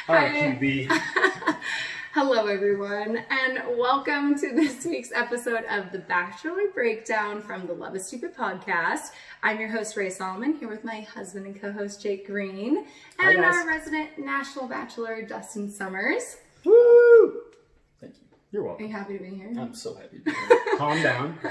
QB. Hello, everyone, and welcome to this week's episode of the Bachelor Breakdown from the Love is Stupid podcast. I'm your host, Ray Solomon, here with my husband and co-host, Jake Green, and our resident National Bachelor, Dustin Summers. Woo! Thank you. You're Are welcome. you happy to be here? I'm so happy to be here. Calm down. I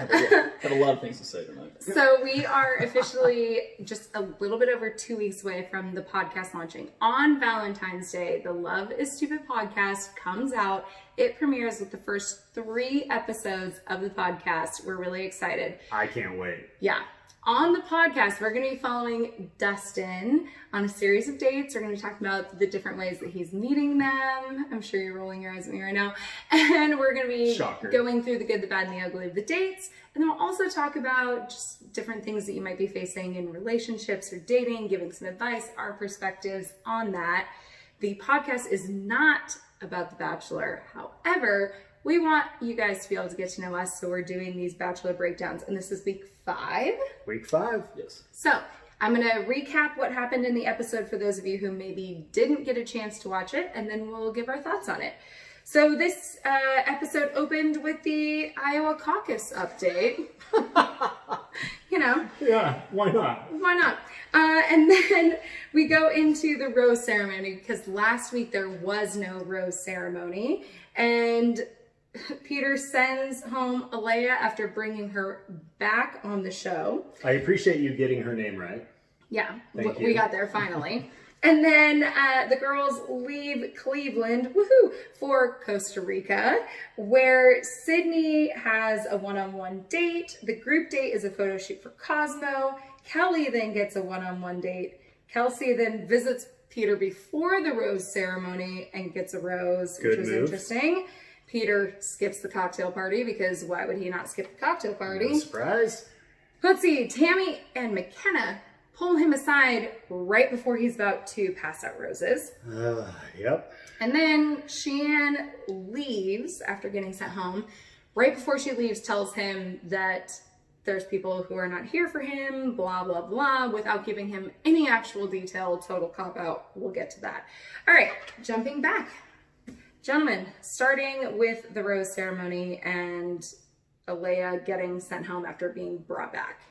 have a lot of things to say tonight. So we are officially just a little bit over 2 weeks away from the podcast launching. On Valentine's Day, the Love is Stupid podcast comes out. It premieres with the first 3 episodes of the podcast. We're really excited. I can't wait. Yeah. On the podcast, we're going to be following Dustin on a series of dates. We're going to be talking about the different ways that he's meeting them. I'm sure you're rolling your eyes at me right now. And we're going to be going through the good, the bad, and the ugly of the dates. And then we'll also talk about just different things that you might be facing in relationships or dating, giving some advice, our perspectives on that. The podcast is not about The Bachelor. However, we want you guys to be able to get to know us, so we're doing these Bachelor breakdowns, and this is week 5. Week 5? Yes. So, I'm going to recap what happened in the episode for those of you who maybe didn't get a chance to watch it, and then we'll give our thoughts on it. So, this episode opened with the Iowa caucus update. You know. Yeah, why not? Why not? And then we go into the rose ceremony, because last week there was no rose ceremony, and Peter sends home Alea after bringing her back on the show. I appreciate you getting her name right. Yeah, Thank we you. got there finally. And then the girls leave Cleveland, woohoo, for Costa Rica, where Sydney has a one-on-one date. The group date is a photo shoot for Cosmo. Kelly then gets a one-on-one date. Kelsey then visits Peter before the rose ceremony and gets a rose, which was interesting. Peter skips the cocktail party because why would he not skip the cocktail party? No surprise. Let's see, Tammy and McKenna pull him aside right before he's about to pass out roses. Yep. And then Shan leaves after getting sent home. Right before she leaves, tells him that there's people who are not here for him, blah, blah, blah, without giving him any actual detail. Total cop-out. We'll get to that. All right, jumping back. Gentlemen, starting with the rose ceremony and Alea getting sent home after being brought back.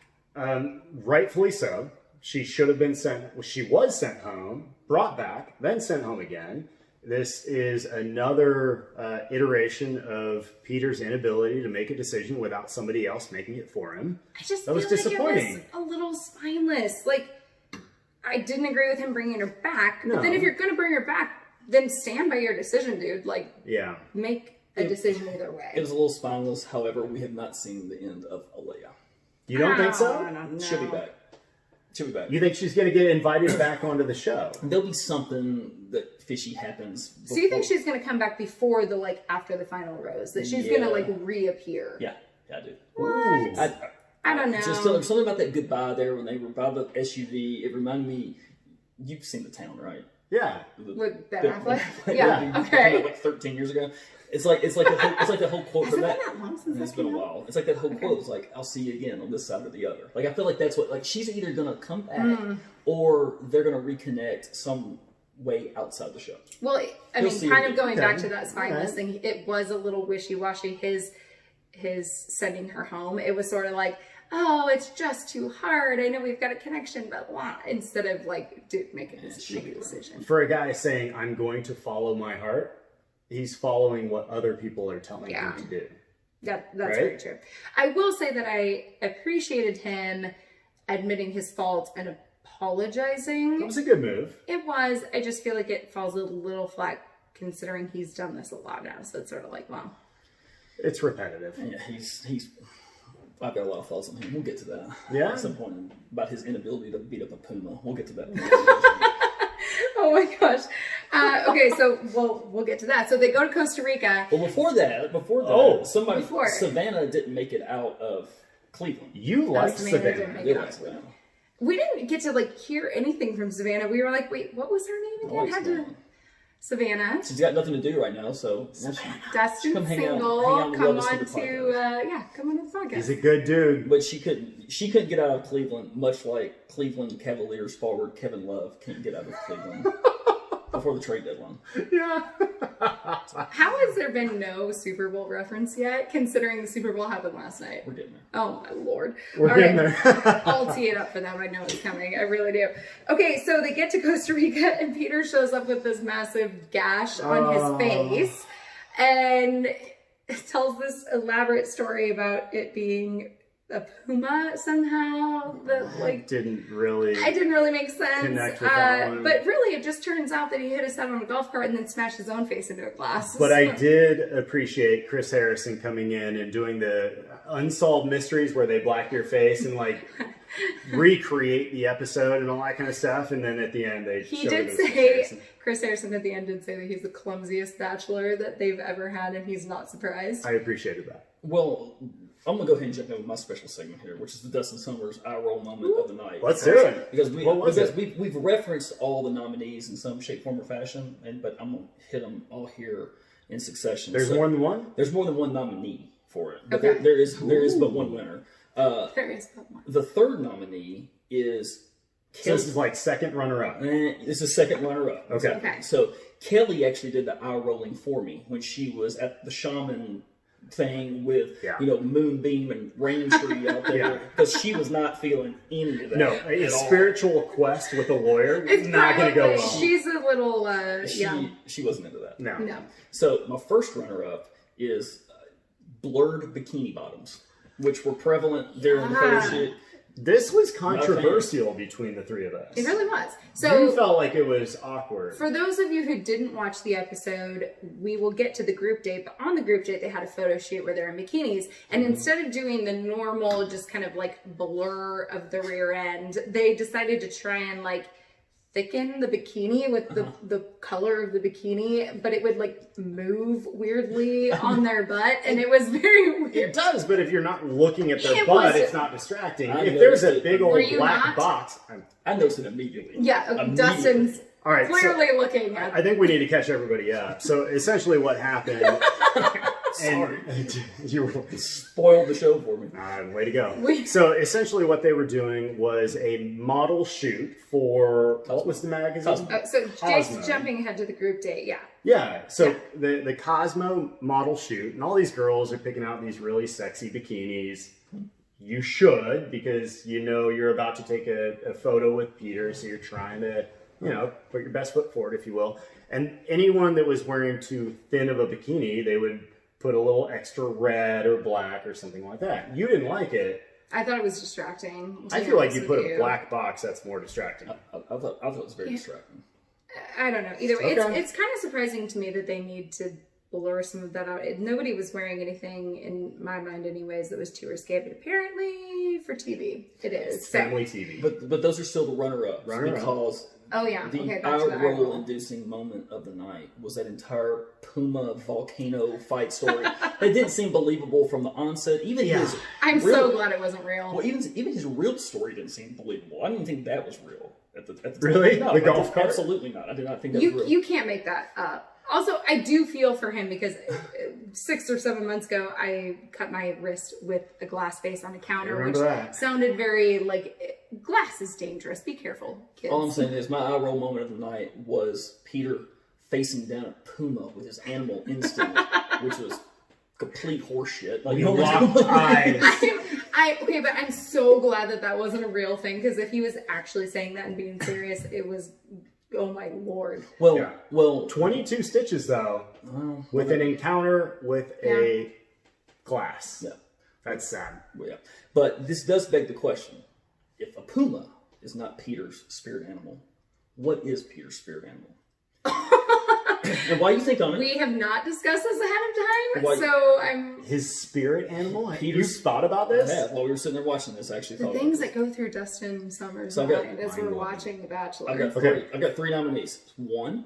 Rightfully so. She should have been sent. Well, she was sent home, brought back, then sent home again. This is another iteration of Peter's inability to make a decision without somebody else making it for him. I just that was feel disappointing. Like it was a little spineless. Like, I didn't agree with him bringing her back. No. But then if you're going to bring her back, then stand by your decision, dude. Like, yeah, make a decision either way. It was a little spineless. However, we have not seen the end of Alea. You don't think so? No. She'll be back. She'll be back. You think she's going to get invited back onto the show? There'll be something that fishy happens before. So you think she's going to come back before the, like, after the final rose? That she's going to, like, reappear? Yeah, I do. What? I don't know. Just something about that goodbye there when they were by the SUV. It reminded me, you've seen The Town, right? Yeah. With Ben Affleck? Yeah. Okay. Like 13 years ago. It's like the whole quote Has from it that. been that long since It's that been a came out? while. It's like that whole quote. It's like, I'll see you again on this side or the other. Like, I feel like that's what, like, she's either going to come back or they're going to reconnect some way outside the show. Well, I You'll mean, see kind it. of going Okay. back to that spineless thing, it was a little wishy-washy, his sending her home. It was sort of like, oh, it's just too hard. I know we've got a connection, but blah. Instead of like, dude, make a decision. For a guy saying, I'm going to follow my heart, he's following what other people are telling him to do. That's right? very true. I will say that I appreciated him admitting his fault and apologizing. That was a good move. It was. I just feel like it falls a little flat considering he's done this a lot now. So it's sort of like, well. It's repetitive. Yeah, he's. I've got a lot of thoughts on him. We'll get to that. Yeah. At some point about his inability to beat up a puma. We'll get to that. Oh my gosh. Okay, so we'll get to that. So they go to Costa Rica. Well, before that, Before. Savannah didn't make it out of Cleveland. You like Savannah Savannah. didn't make They it like out. Savannah. We didn't get to like hear anything from Savannah. We were like, wait, what was her name again? I like Savannah. Savannah. She's got nothing to do right now, so Dustin Come hang out- single. hang out with Come us on for the to come on to the podcast. He's a good dude. but she couldn't get out of Cleveland, much like Cleveland Cavaliers forward Kevin Love can't get out of Cleveland. before the trade deadline. Yeah. How has there been no Super Bowl reference yet, considering the Super Bowl happened last night? We're getting there. Oh my Lord. We're getting there. I'll tee it up for them. I know it's coming. I really do. Okay, so they get to Costa Rica and Peter shows up with this massive gash on his face and tells this elaborate story about it being a puma somehow. That like didn't really. It didn't really make sense. Connect with that one. But really, it just turns out that he hit his head on a golf cart and then smashed his own face into a glass. But I did appreciate Chris Harrison coming in and doing the unsolved mysteries where they black your face and like recreate the episode and all that kind of stuff. And then at the end, he did say, Chris Harrison at the end did say that he's the clumsiest bachelor that they've ever had, and he's not surprised. I appreciated that. Well, I'm going to go ahead and jump in with my special segment here, which is the Dustin Summers eye roll moment of the night. Let's do it. Because we've referenced all the nominees in some shape, form, or fashion, but I'm going to hit them all here in succession. There's more than one? There's more than one nominee for it. But Okay. there is but one winner. There is but one. The third nominee is So this is like second runner-up. This is second runner-up. Okay. So Kelly actually did the eye rolling for me when she was at the shaman thing with moonbeam and rain tree out there because she was not feeling any of that. No, a spiritual quest with a lawyer is not going to go well. She's a little She wasn't into that. No. So my first runner-up is blurred bikini bottoms, which were prevalent during the photo shoot. This was controversial between the three of us. It really was. So you felt like it was awkward. For those of you who didn't watch the episode, we will get to the group date, but on the group date they had a photo shoot where they're in bikinis, and instead of doing the normal just kind of like blur of the rear end, they decided to try and like thicken the bikini with the color of the bikini, but it would like move weirdly on their butt, and it was very weird. It does, but if you're not looking at their butt, it's not distracting. If there's a big old black box, I noticed it immediately. Yeah, Dustin's all right, clearly looking at. I think we need to catch everybody up. So essentially, what happened? Sorry, you spoiled the show for me. Way to go. So essentially what they were doing was a model shoot for, what's the magazine? So Jake's jumping ahead to the group date, Yeah, so the Cosmo model shoot, and all these girls are picking out these really sexy bikinis. You should, because you know you're about to take a photo with Peter, so you're trying to, put your best foot forward, if you will. And anyone that was wearing too thin of a bikini, they would put a little extra red or black or something like that. You didn't like it. I thought it was distracting. I feel like you put a black box that's more distracting. I thought it was very distracting. I don't know. Either way, it's kind of surprising to me that they need to blur some of that out. Nobody was wearing anything, in my mind anyways, that was too risque, but apparently for TV, it is. It's family TV. But those are still the runner-ups because the eye-roll-inducing moment of the night was that entire Puma volcano fight story. It didn't seem believable from the onset. I'm so glad it wasn't real. Well, even his real story didn't seem believable. I didn't think that was real at the time. Really? No, the golf cart? Absolutely not. I did not think that was real. You can't make that up. Also, I do feel for him because 6 or 7 months ago, I cut my wrist with a glass face on a counter, which sounded very like, glass is dangerous. Be careful, kids. All I'm saying is my eye roll moment of the night was Peter facing down a puma with his animal instinct, which was complete horseshit. Like, locked eyes. Okay, but I'm so glad that wasn't a real thing, because if he was actually saying that and being serious, it was... Oh my Lord. Well, 22 stitches though, with an encounter with a glass. Yeah. That's sad. Yeah. But this does beg the question. If a puma is not Peter's spirit animal, what is Peter's spirit animal? And why you think on it? We have not discussed this ahead of time, so I'm... His spirit animal? You thought about this? Yeah, while we were sitting there watching this, actually the things that go through Dustin Summers' mind as we're watching The Bachelor. I've got 3 nominees. 1,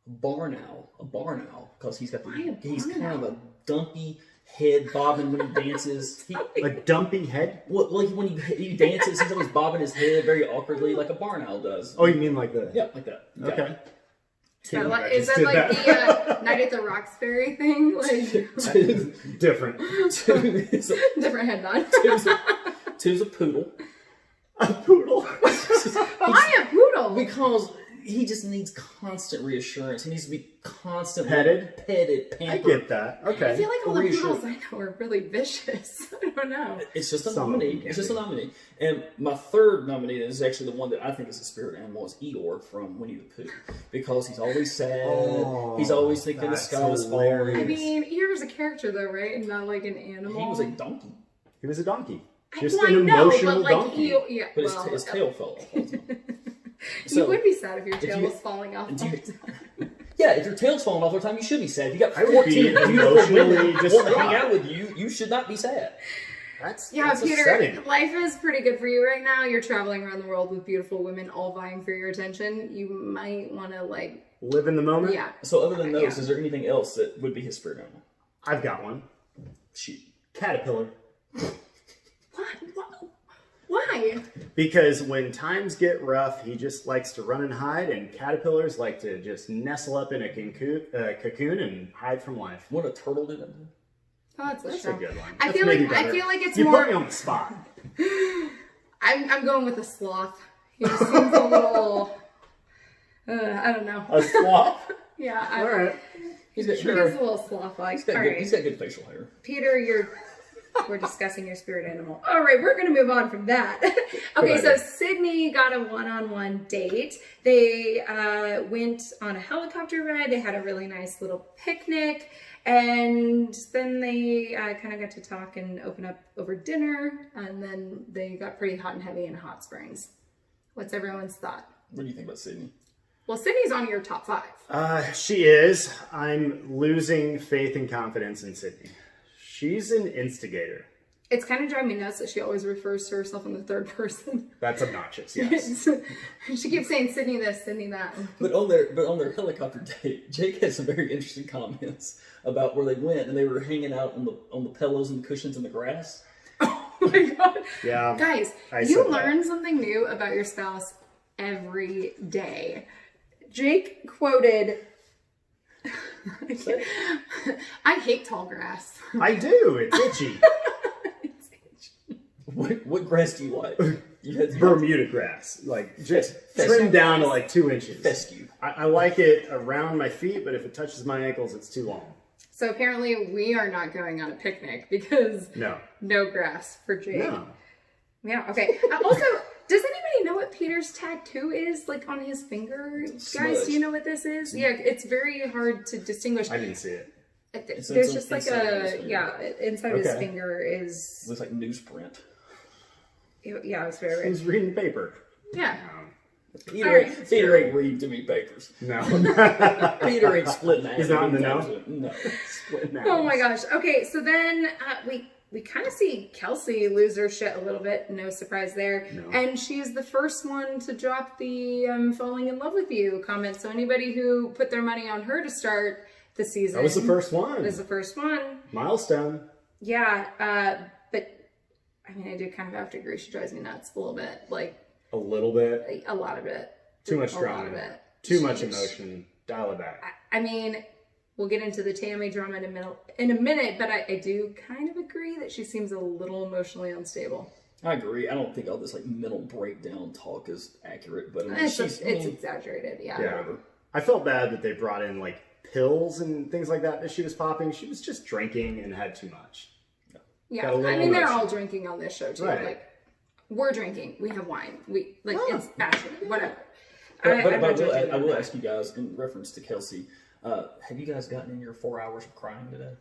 a barn owl, because he's kind of a dumpy head bobbing when he dances. A dumpy head? Well, like when he dances, he's always bobbing his head very awkwardly, like a barn owl does. Oh, you mean like the... Yeah, like that. Okay. Is that like the Night at the Roxbury thing? Like different. Different head nod. Two's a poodle. A poodle? Why a poodle? Because he just needs constant reassurance. He needs to be constantly petted, pampered. I get that. Okay. I feel like all the poodles I know are really vicious. I don't know. It's just a nominee. It's just a nominee. And my third nominee is actually the one that I think is a spirit animal, is Eeyore from Winnie the Pooh. Because he's always sad. He's always thinking the sky is falling. I mean, Eeyore's a character though, right? And not like an animal. He was a donkey. He was a donkey. Just an emotional donkey. But his tail fell off. You would be sad if your tail was falling off. Yeah, if your tail's falling off all the time, you should be sad. If you got 14 beautiful women wanting to hang out with you, you should not be sad. That's Peter, upsetting. life is pretty good for you right now. You're traveling around the world with beautiful women all vying for your attention. You might want to, like... live in the moment? Yeah. So other than those, is there anything else that would be his spirit animal? I've got one. Shoot. Caterpillar. What? Why? Because when times get rough, he just likes to run and hide, and caterpillars like to just nestle up in a cocoon and hide from life. What a turtle did that do? Oh, that's a good one. I feel like it's you more. You put me on the spot. I'm going with a sloth. He just seems a little. I don't know. A sloth? Yeah. All right. He's a little sloth-like. He's got good facial hair. Peter, we're discussing your spirit animal. All right, we're going to move on from that. Okay, so Sydney got a one-on-one date. They went on a helicopter ride. They had a really nice little picnic. And then they kind of got to talk and open up over dinner. And then they got pretty hot and heavy in Hot Springs. What's everyone's thought? What do you think about Sydney? Well, Sydney's on your top 5. She is. I'm losing faith and confidence in Sydney. She's an instigator. It's kind of driving me nuts that she always refers to herself in the third person. That's obnoxious, yes. She keeps saying Sydney this, Sydney that. But on their helicopter date, Jake had some very interesting comments about where they went, and they were hanging out on the pillows and the cushions in the grass. Oh my god. Yeah. Guys, you learn something new about your spouse every day. Jake quoted, I hate tall grass. I do. It's itchy. It's itchy. What grass do you like? Bermuda grass. Like, just trimmed down to like 2 inches. Fescue. I like it around my feet, but if it touches my ankles, it's too long. So apparently we are not going on a picnic because no grass for Jake. No. Yeah, okay. Also, does anybody know what Peter's tattoo is, like on his finger? Guys, do you know what this is? Yeah, it's very hard to distinguish. I didn't see it. There's just like inside his finger is... It looks like newsprint. Yeah, it was very He was reading the paper. Yeah. Peter ain't reading too many papers. No. Peter ain't splitting that. He's not in the know? No. Oh my gosh. Okay, so then we kind of see Kelsey lose her shit a little bit. No surprise there. No. And she's the first one to drop the falling in love with you comment. So anybody who put their money on her to start the season. That was the first one. It was the first one. Milestone. Yeah. But I mean, I do kind of have to agree. She drives me nuts a little bit. Like, a little bit. A lot of it. Too much drama. A lot of it. Too much emotion. Dial it back. I mean, we'll get into the Tammy drama in a minute, but I do kind of agree that she seems a little emotionally unstable. I agree. I don't think all this like mental breakdown talk is accurate, but I mean, it's exaggerated. Yeah. Whatever. I felt bad that they brought in like pills and things like that she was popping. She was just drinking and had too much. Yeah, I mean, they're all drinking on this show too. Right. Like, we're drinking. We have wine. It's Bachelor. Whatever. I will ask you guys in reference to Kelsey. Have you guys gotten in your 4 hours of crying today?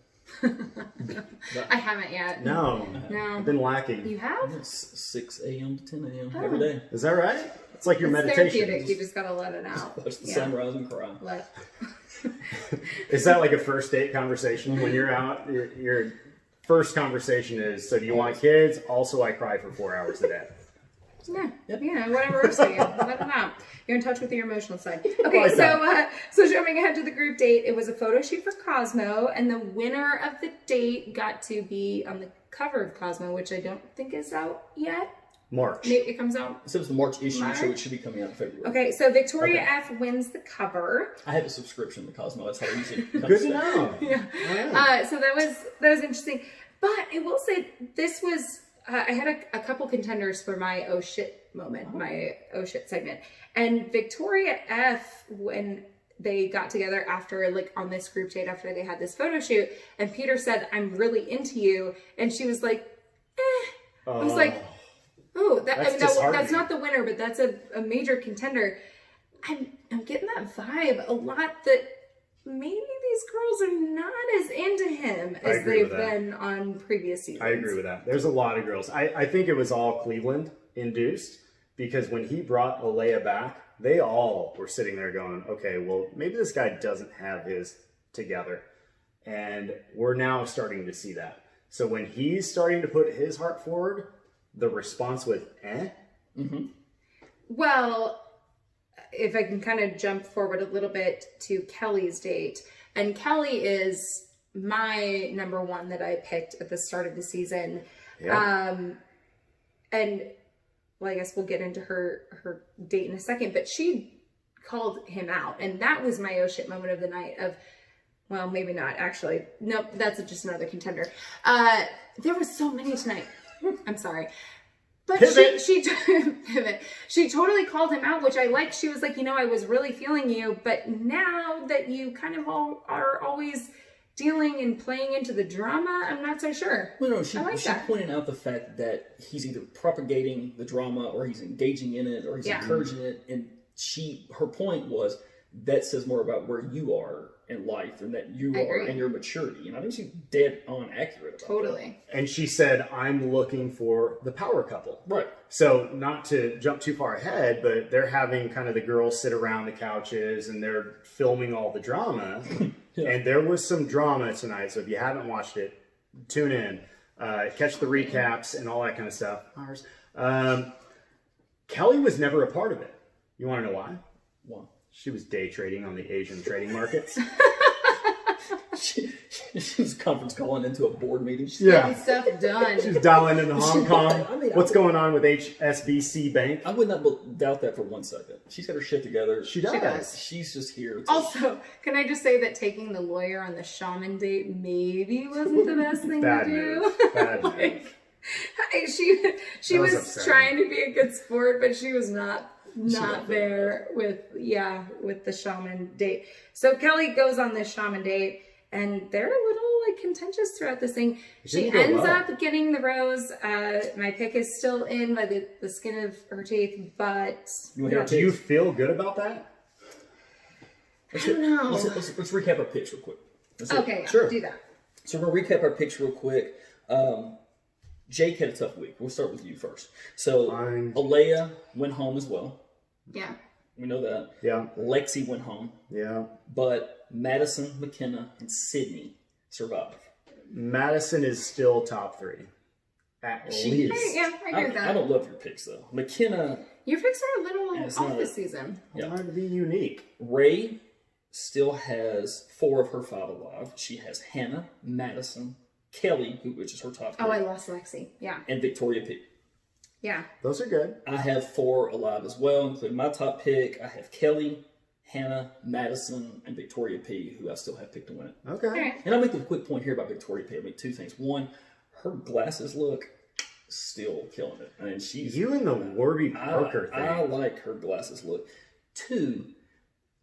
I haven't yet. No. I've been lacking. You have? It's 6 a.m. to 10 a.m. every day. Is that right? It's like your meditation. Therapeutic. You just gotta let it out. Watch the sunrise and cry. Is that like a first date conversation when you're out? Your first conversation is, so do you want kids? Also, I cry for 4 hours a day. Yeah, yeah, whatever works for you. Let them out. You're in touch with your emotional side. Okay, so jumping ahead to the group date, it was a photo shoot for Cosmo, and the winner of the date got to be on the cover of Cosmo, which I don't think is out yet. March. It comes out. It says the March issue, so it should be coming out in February. Okay, so Victoria F wins the cover. I have a subscription to Cosmo. That's how easy it comes. Good to know. Yeah. Wow. So that was interesting. But I will say this was. I had a couple contenders for my oh shit moment, my oh shit segment. And Victoria F, when they got together after, like, on this group date after they had this photo shoot, and Peter said, "I'm really into you," and she was like, I was like, oh, that's not the winner, but that's a major contender. I'm getting that vibe a lot that maybe these girls are not as into him as they've been on previous seasons. I agree with that. There's a lot of girls. I think it was all Cleveland induced, because when he brought Alea back, they all were sitting there going, okay, well, maybe this guy doesn't have his together. And we're now starting to see that. So when he's starting to put his heart forward, the response was, Well, if I can kind of jump forward a little bit to Kelly's date. And Kelly is my number one that I picked at the start of the season. Yeah. And, well, I guess we'll get into her date in a second. But she called him out. And that was my oh shit moment of the night of... Well, maybe not, actually. Nope, that's just another contender. There was so many tonight. I'm sorry. But she pivot. She totally called him out, which I liked. She was like, I was really feeling you, but now that you kind of all are always dealing and playing into the drama, I'm not so sure. Well, no, she pointed out the fact that he's either propagating the drama or he's engaging in it or he's encouraging it. And her point was, that says more about where you are in life and that you are in your maturity. And I think she's dead on accurate about that. And she said, I'm looking for the power couple. Right. So not to jump too far ahead, but they're having kind of the girls sit around the couches and they're filming all the drama. And there was some drama tonight. So if you haven't watched it, tune in, catch the recaps and all that kind of stuff. Kelly was never a part of it. You want to know why? Why? She was day trading on the Asian trading markets. she was conference calling into a board meeting. She's getting stuff done. She's dialing into Hong Kong. What's going on with HSBC Bank? I would not doubt that for 1 second. She's got her shit together. She does. She's just here. Also, can I just say that taking the lawyer on the shaman date maybe wasn't the best thing to do? Bad move. She was trying to be a good sport, but she was not there with the shaman date. So Kelly goes on this shaman date and they're a little contentious throughout this thing. She ends up getting the rose. My pick is still in by the skin of her teeth, but do you feel good about that? I don't know. Let's recap our picks real quick. Sure. Do that. So we're going to recap our picks real quick. Jake had a tough week. We'll start with you first. So Alea went home as well. Yeah. We know that. Yeah. Lexi went home. Yeah. But Madison, McKenna, and Sydney survived. Madison is still top 3. At least. I agree with that. I don't love your picks, though. McKenna... Your picks are a little off this season. Yeah. Trying to be unique. Ray still has 4 of her 5 alive. She has Hannah, Madison, Kelly, which is her top 3. Oh, I lost Lexi. Yeah. And Victoria P. Yeah. Those are good. I have 4 alive as well, including my top pick. I have Kelly, Hannah, Madison, and Victoria P, who I still have picked to win it. Okay. And I'll make a quick point here about Victoria P. I'll make 2 things. One, her glasses look still killing it. I mean, she's... You and the Warby Parker thing. I like her glasses look. 2,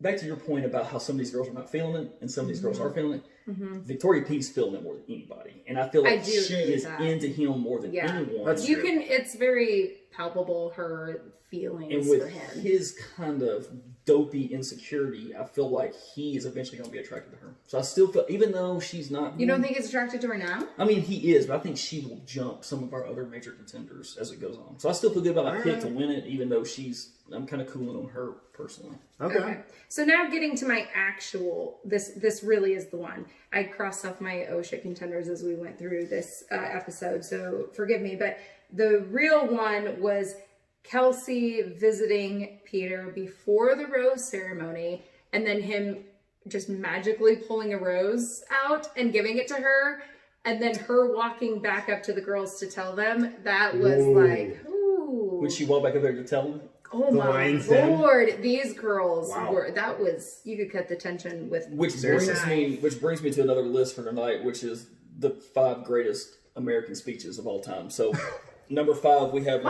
back to your point about how some of these girls are not feeling it and some of these girls are feeling it. Mm-hmm. Victoria P's feeling it more than anybody, and I feel like she is into him more than anyone. That's true. It's very palpable, her feelings and with for him. His kind of dopey insecurity, I feel like he is eventually going to be attracted to her. So I still feel, even though she's not... You don't think he's attracted to her now? I mean, he is, but I think she will jump some of our other major contenders as it goes on. So I still feel good about my pick to win it, even though I'm kind of cooling on her personally. Okay. So now getting to my actual, this really is the one. I crossed off my oh shit contenders as we went through this episode, so forgive me. But the real one was Kelsey visiting Peter before the rose ceremony, and then him just magically pulling a rose out and giving it to her, and then her walking back up to the girls to tell them. That was ooh. Would she walk back up there to tell them? Oh my Lord, these girls were, you could cut the tension with... Which brings me to another list for tonight, which is the 5 greatest American speeches of all time. So Number 5, we have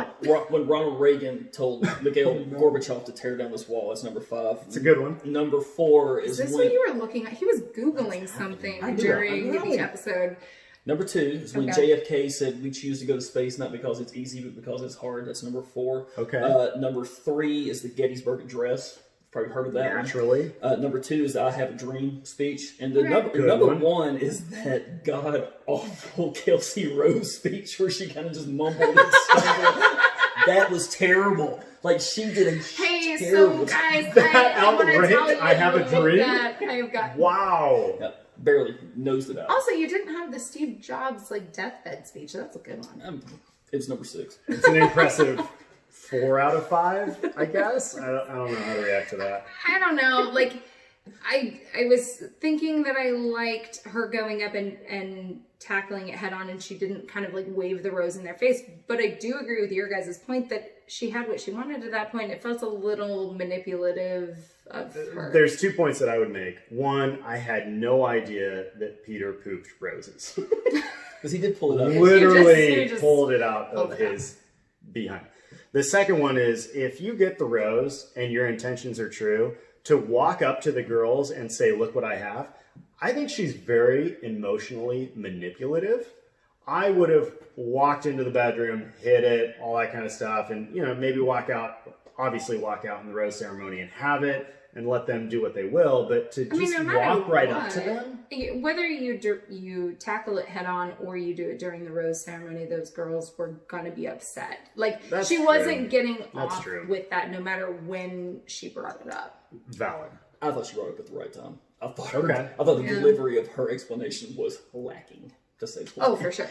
when Ronald Reagan told Mikhail Gorbachev to tear down this wall. That's number 5. It's a good one. Number 4 is this when... what you were looking at? He was Googling something during the episode. Number 2 is when JFK said we choose to go to space not because it's easy, but because it's hard. That's number 4. Okay. Number 3 is the Gettysburg Address. Probably heard of that. Naturally. Number 2 is the I Have a Dream speech. And the number 1 is that god-awful Kelsey Rose speech where she kind of just mumbled and stumbled. That was terrible. Like, she did a terrible... So guys, I want to tell you I Have a Dream? that I have got... Wow. Yeah, barely nosed it out. Also, you didn't have the Steve Jobs, like, deathbed speech. That's a good one. It's number 6. It's an impressive 4 out of 5, I guess. I don't know how to react to that. I don't know. Like, I was thinking that I liked her going up and tackling it head on, and she didn't kind of like wave the rose in their face. But I do agree with your guys' point that she had what she wanted at that point. It felt a little manipulative of her. There's 2 points that I would make. One, I had no idea that Peter pooped roses. Because he did pull it out. Literally pulled it out of his behind. The second one is, if you get the rose and your intentions are true, to walk up to the girls and say, look what I have, I think she's very emotionally manipulative. I would have walked into the bedroom, hit it, all that kind of stuff, and, you know, maybe walk out in the rose ceremony and have it and let them do what they will, but to walk right up to them. Whether you tackle it head on or you do it during the rose ceremony, those girls were going to be upset. Like, she wasn't getting off with that no matter when she brought it up. Valid. I thought she brought it up at the right time. I thought the delivery of her explanation was lacking, to say the least. Oh, for sure.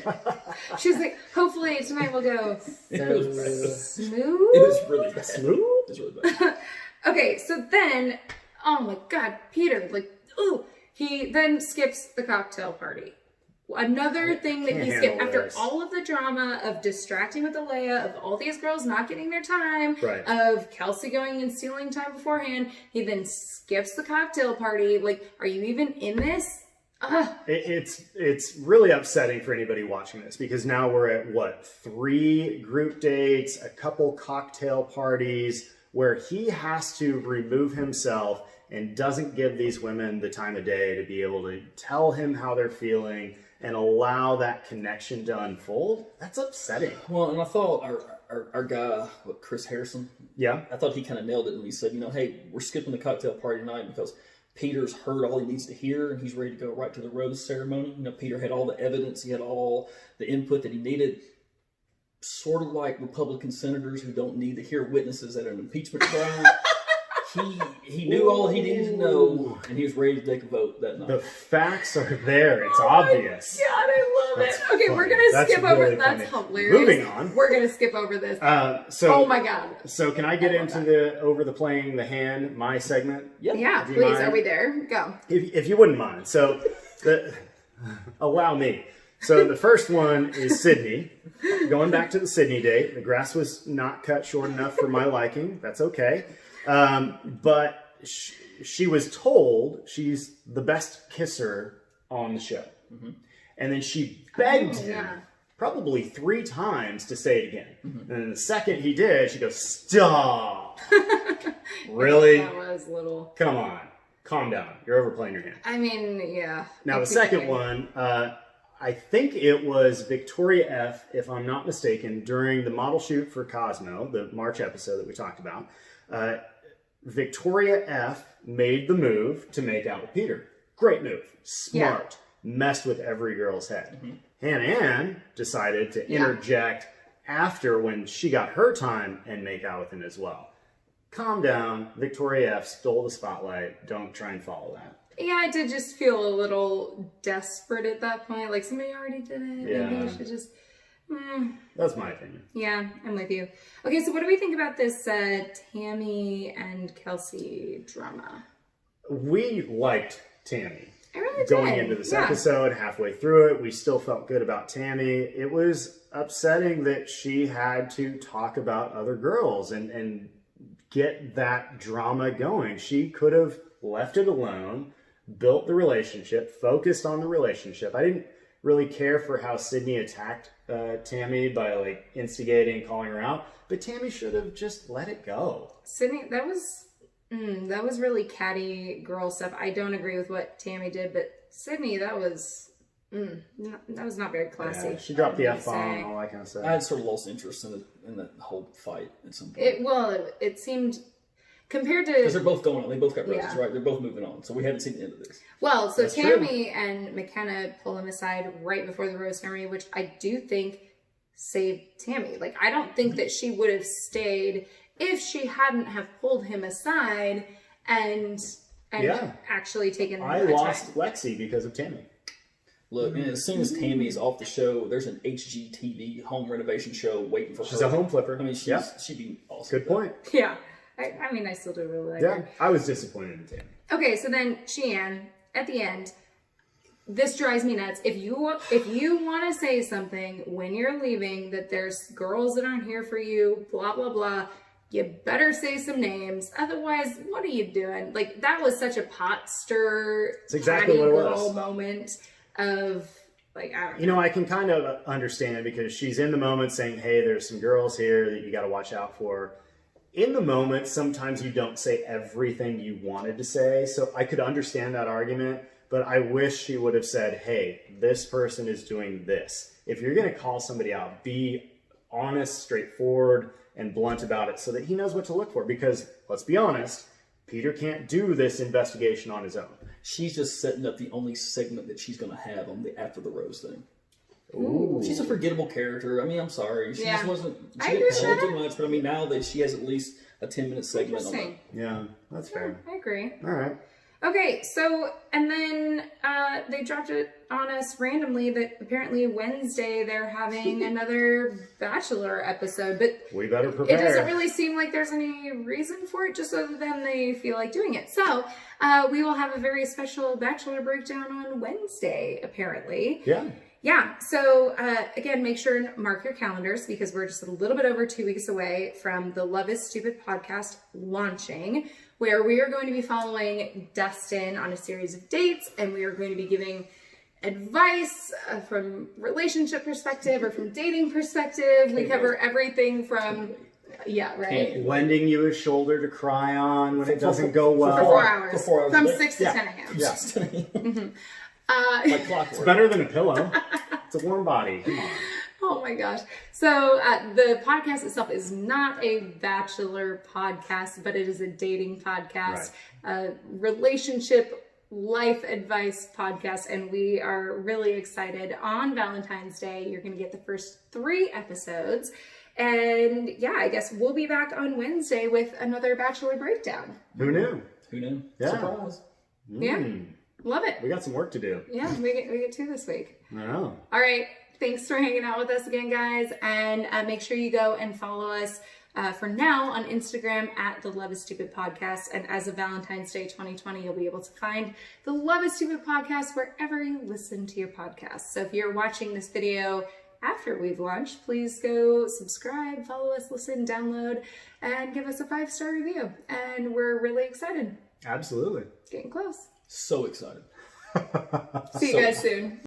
She was like, hopefully tonight will go smooth. It was really bad. Smooth? It was really bad. Okay, so then, oh my God, Peter, like, ooh, he then skips the cocktail party. Another thing that he skipped after all of the drama of distracting with Alea, of all these girls not getting their time, of Kelsey going and stealing time beforehand, he then skips the cocktail party. Like, are you even in this? It's really upsetting for anybody watching this, because now we're at 3 group dates, a couple cocktail parties, where he has to remove himself and doesn't give these women the time of day to be able to tell him how they're feeling and allow that connection to unfold. That's upsetting. Well, and I thought our guy, Chris Harrison, I thought he kind of nailed it when he said, you know, hey, we're skipping the cocktail party tonight because Peter's heard all he needs to hear and he's ready to go right to the rose ceremony. You know, Peter had all the evidence, he had all the input that he needed. Sort of like Republican senators who don't need to hear witnesses at an impeachment trial. He knew all he needed to know, and he was ready to take a vote that night. The facts are there. It's obvious. God, I love it. Okay, we're going to skip over. That's hilarious. Moving on. We're going to skip over this. Oh my God. So can I get into the playing the hand, my segment? Yeah, please. Mind? Are we there? Go. If you wouldn't mind. So allow me. So the first one is Sydney. Going back to the Sydney date, the grass was not cut short enough for my liking. That's okay. But she was told she's the best kisser on the show. Mm-hmm. And then she begged him probably 3 times to say it again. Mm-hmm. And then the second he did, she goes, stop. Really? That was little. Come on. Calm down. You're overplaying your hand. I mean, yeah. Now the second one, I think it was Victoria F., if I'm not mistaken, during the model shoot for Cosmo, the March episode that we talked about. Victoria F. made the move to make out with Peter. Great move. Smart. Yeah. Messed with every girl's head. Mm-hmm. Hannah Ann decided to interject after when she got her time and make out with him as well. Calm down. Victoria F. stole the spotlight. Don't try and follow that. Yeah, I did just feel a little desperate at that point. Like, somebody already did it. Yeah. Maybe we should just... That's my opinion. Yeah, I'm with you. Okay, so what do we think about this Tammy and Kelsey drama? We liked Tammy. I really Going did. into this episode, halfway through it, we still felt good about Tammy. It was upsetting that she had to talk about other girls and get that drama going. She could have left it alone, built the relationship, focused on the relationship. I really care for how Sydney attacked Tammy by like instigating, calling her out. But Tammy should have just let it go. Sydney, that was really catty girl stuff. I don't agree with what Tammy did, but Sydney, that was not very classy. Yeah, she dropped the F-bomb, all that kind of stuff. I had sort of lost interest in the whole fight at some point. It seemed, compared to... Because they're both going on. They both got roses, right? They're both moving on. So we haven't seen the end of this. Well, so that's Tammy true. And McKenna pull him aside right before the rose ceremony, which I do think saved Tammy. Like, I don't think that she would have stayed if she hadn't have pulled him aside and actually taken I lost Lexi because of Tammy. Look, and as soon as Tammy's off the show, there's an HGTV home renovation show waiting for her. She's a home flipper. I mean, she'd be awesome. Good point. Yeah. I mean, I still do really like her. I was disappointed in Tammy. Okay, so then Sheehan, at the end, this drives me nuts. If you want to say something when you're leaving that there's girls that aren't here for you, blah, blah, blah, you better say some names. Otherwise, what are you doing? Like, that was such a pot stir, it's exactly what it was. Moment of, like, I don't know. You know, I can kind of understand it because she's in the moment saying, hey, there's some girls here that you got to watch out for. In the moment, sometimes you don't say everything you wanted to say. So I could understand that argument, but I wish she would have said, hey, this person is doing this. If you're going to call somebody out, be honest, straightforward, and blunt about it so that he knows what to look for. Because, let's be honest, Peter can't do this investigation on his own. She's just setting up the only segment that she's going to have on the after the rose thing. Ooh. She's a forgettable character. I mean, I'm sorry. She just wasn't... She I didn't tell too much, but I mean, now that she has at least a 10-minute segment on that. Yeah, that's fair. I agree. All right. Okay, so, and then they dropped it on us randomly that apparently Wednesday they're having another Bachelor episode, but we better prepare. It doesn't really seem like there's any reason for it, just other than they feel like doing it. So, we will have a very special Bachelor breakdown on Wednesday, apparently. Yeah. Yeah, so again, make sure and mark your calendars because we're just a little bit over 2 weeks away from the Love is Stupid podcast launching, where we are going to be following Dustin on a series of dates, and we are going to be giving advice from relationship perspective or from dating perspective. We cover everything from, lending you a shoulder to cry on when it doesn't go well. For 4 hours. For 4 hours. From 6 to 10 a.m. Yeah. Mm-hmm. Like clockwork. It's better than a pillow. It's a warm body. Come on. Oh my gosh. So the podcast itself is not a Bachelor podcast, but it is a dating podcast, relationship, life advice podcast. And we are really excited. On Valentine's Day, you're going to get the first 3 episodes. And yeah, I guess we'll be back on Wednesday with another Bachelor breakdown. Who knew? Who knew? Yeah. Surprise. Yeah. Love it. We got some work to do. Yeah, we get 2 this week. I know. All right. Thanks for hanging out with us again, guys. And make sure you go and follow us for now on Instagram at the Love is Stupid Podcast. And as of Valentine's Day 2020, you'll be able to find the Love is Stupid Podcast wherever you listen to your podcasts. So if you're watching this video after we've launched, please go subscribe, follow us, listen, download, and give us a 5-star review. And we're really excited. Absolutely. Getting close. So excited. See you guys soon.